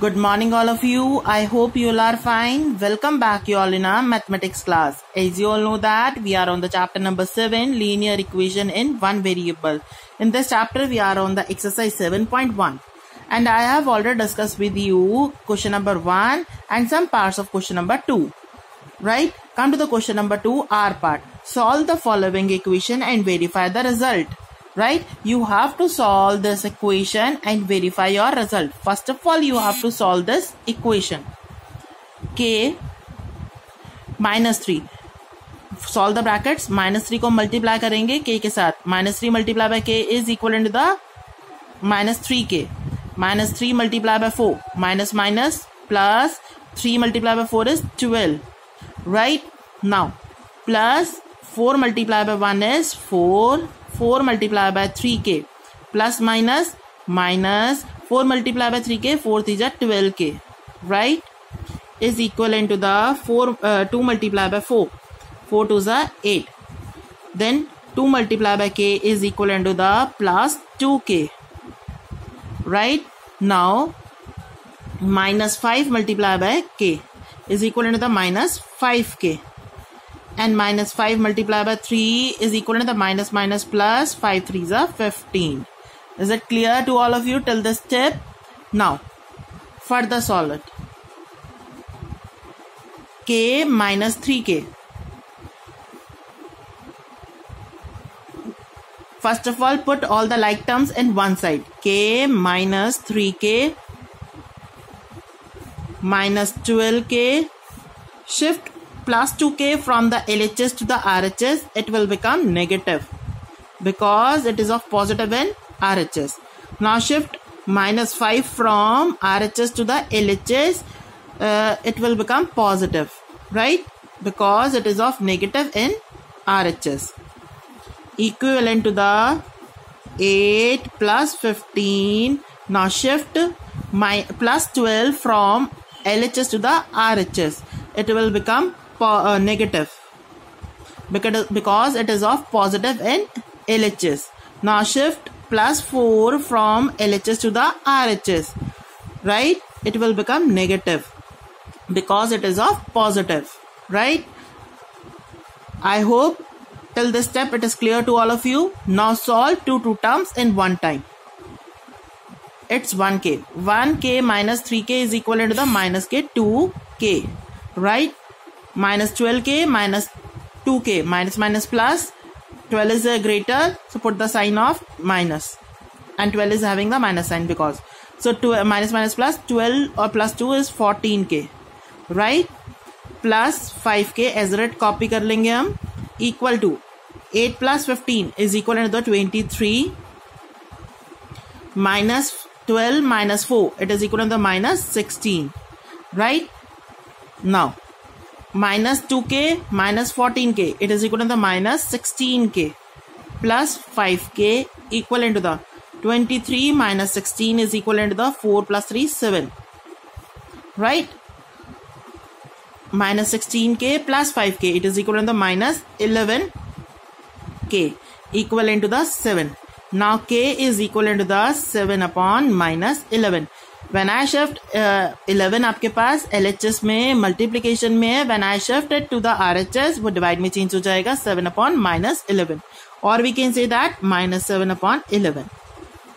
Good morning all of you. I hope you all are fine. Welcome back you all in our mathematics class. As you all know that we are on the chapter number 7, linear equation in one variable. In this chapter we are on the exercise 7.1 and I have already discussed with you question number 1 and some parts of question number 2. Right? Come to the question number 2, R part. Solve the following equation and verify the result. Right? You have to solve this equation and verify your result. First of all, you have to solve this equation. K minus 3. Solve the brackets. Minus 3 को multiply करेंगे K के साथ. Minus 3 multiply by K is equivalent to the minus 3K. Minus 3 multiply by 4. Minus minus plus 3 multiply by 4 is 12. Right? Now, plus 4 multiply by 1 is 4. 4 multiplied by 3K plus minus minus 4 multiplied by 3K, 4 is 12K, right, is equivalent to the 2 multiplied by 4, 4 2 is 8. Then 2 multiplied by K is equivalent to the plus 2K, right. Now minus 5 multiplied by K is equivalent to the minus 5K. And minus 5 multiplied by 3 is equal to the minus minus plus 5 3s are 15. Is it clear to all of you till this step? Now, further solve it. K minus 3K. First of all, put all the like terms in one side. K minus 3K minus 12K. Shift plus 2K from the LHS to the RHS, it will become negative because it is of positive in RHS. Now shift minus 5 from RHS to the LHS, it will become positive, right, because it is of negative in RHS. Equivalent to the 8 plus 15. Now shift plus 12 from LHS to the RHS, it will become negative because it is of positive in LHS. Now shift plus 4 from LHS to the RHS, right, it will become negative because it is of positive, right. I hope till this step it is clear to all of you. Now solve two terms in one time. It's 1K. 1K minus 3K is equivalent to the minus K 2K, right. Minus 12K minus 2K, minus minus plus, 12 is greater, so put the sign of minus, and 12 is having the minus sign because, so minus minus plus 12 or plus 2 is 14K, right, plus 5K as it copy कर लेंगे हम, equal to 8 plus 15 is equal to the 23 minus 12 minus 4, it is equal to the minus 16, right. Now minus 2K minus 14K, it is equal to the minus 16K plus 5K equivalent to the 23 minus 16 is equivalent to the 4 plus 3 7, right. Minus 16K plus 5K, it is equal to the minus 11K equivalent to the 7. Now K is equivalent to the 7 upon minus 11. When I shift 11 आपके पास LHS में multiplication में है, when I shift it to the RHS वो divide में change हो जाएगा 7 upon minus 11, or we can say that minus 7 upon 11,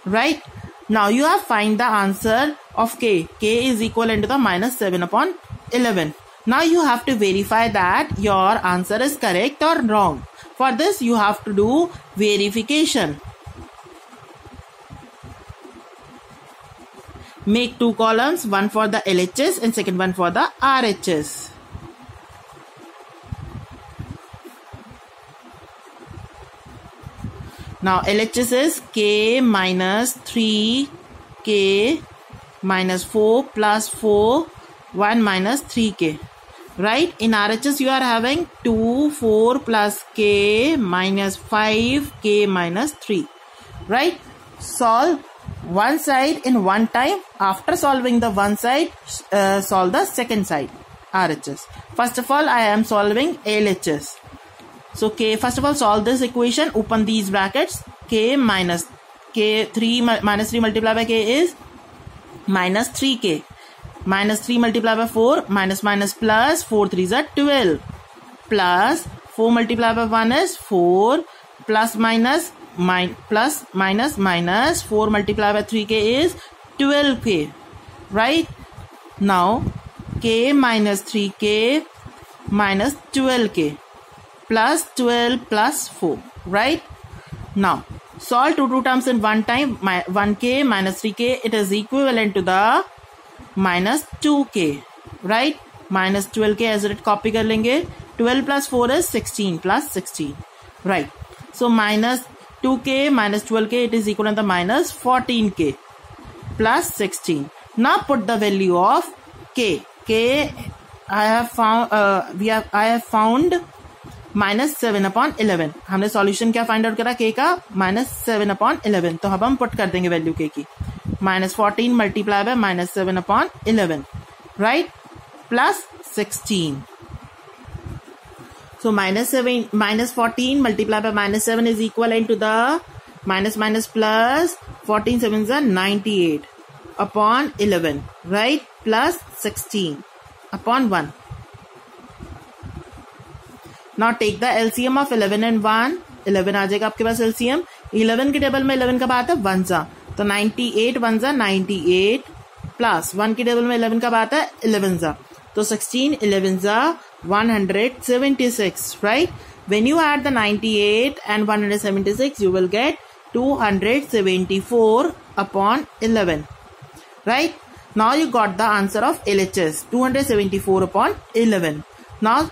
right. Now you have find the answer of K. K is equivalent to the minus 7 upon 11. Now you have to verify that your answer is correct or wrong. For this you have to do verification. Make two columns, one for the LHS and second one for the RHS. Now LHS is K minus 3K minus 4 plus 4 1 minus 3K, right. In RHS you are having 2 4 plus K minus 5K minus 3, right. Solve one side in one time. After solving the one side, solve the second side, RHS. First of all, I am solving LHS. So K, first of all, solve this equation. Open these brackets. K minus 3 multiplied by K is minus 3K. minus 3 multiplied by 4, minus minus plus, 4 3s are 12, plus 4 multiplied by 1 is 4, plus minus plus minus minus 4 multiplied by 3k is 12k, right? Now k minus 3k minus 12k plus 12 plus 4, right? Now solve two terms in one time. 1k minus 3k, it is equivalent to the minus 2k, right? Minus 12k as it copy कर लेंगे. 12 plus 4 is 16 plus 16, right? So minus 2k minus 12k, it is equal to the minus 14k plus 16. Now put the value of k. K I have found I have found minus 7 upon 11. हमने solution क्या find out करा k का? minus 7 upon 11. तो अब हम put कर देंगे value k की. minus 14 multiply by minus 7 upon 11, right? plus 16. So minus 14 multiplied by minus 7 is equivalent to the minus minus plus 14 sevens are 98 upon 11, right? plus 16 upon 1. Now take the LCM of 11 and 1. 11 आ जाएगा आपके पास LCM. 11 के table में 11 कब आता है? 1 जा. तो 98 1 जा 98 प्लस 1 के टेबल में 11 कब आता है? 11 जा. तो 16 11 जा 176, right? When you add the 98 and 176, you will get 274 upon 11, right? Now you got the answer of LHS, 274 upon 11. Now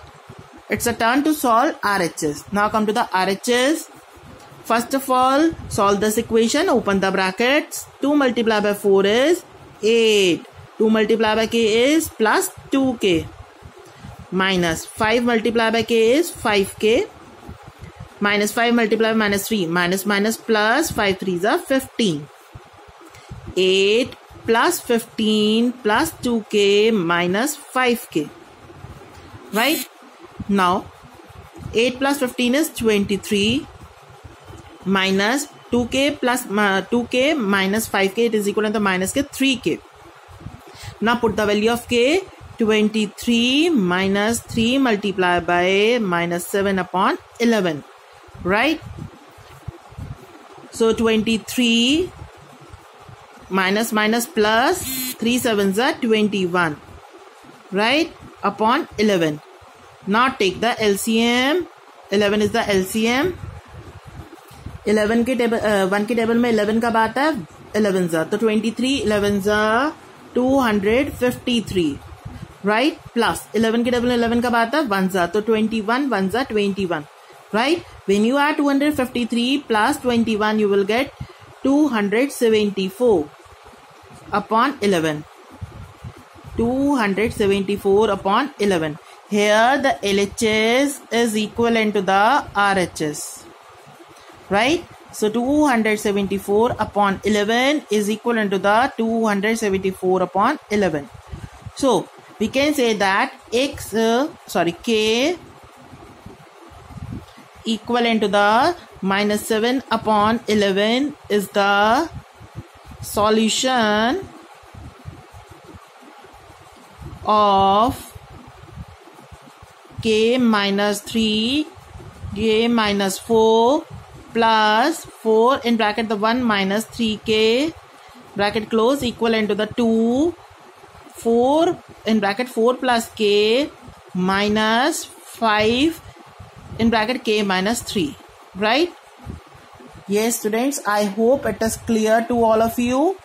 it's a turn to solve RHS. Now come to the RHS. First of all, solve this equation. Open the brackets. 2 multiplied by 4 is 8. 2 multiplied by k is plus 2k. Minus 5 multiplied by k is 5k. Minus 5 multiplied by minus 3. Minus minus plus 5 3s are 15. 8 plus 15 plus 2k minus 5k. Right? Now 8 plus 15 is 23. Minus 2k plus 2k minus 5k, it is equal to the minus k 3k. Now put the value of k. 23 minus 3 multiplied by minus 7 upon 11, right? So 23 minus minus plus 3 sevens are 21, right? upon 11. Now take the LCM. 11 is the LCM. 11 के table 1 के table में 11 कब आता है? 11 जा. तो 23 11 जा 253, right? Plus 11 के टेबल में 11 कब आता है? 1 जा. तो 21 1 जा 21, right? When you add 253 plus 21, you will get 274 upon 11. 274 upon 11. Here the LHS is equivalent to the RHS, right? So 274 upon 11 is equivalent to the 274 upon 11. So we can say that K equivalent to the minus 7 upon 11 is the solution of K minus 3, K minus 4 plus 4 in bracket the 1 minus 3K bracket close equivalent to the 2, 4 in bracket 4 plus K minus 5 in bracket K minus 3, right? Yes students, I hope it is clear to all of you.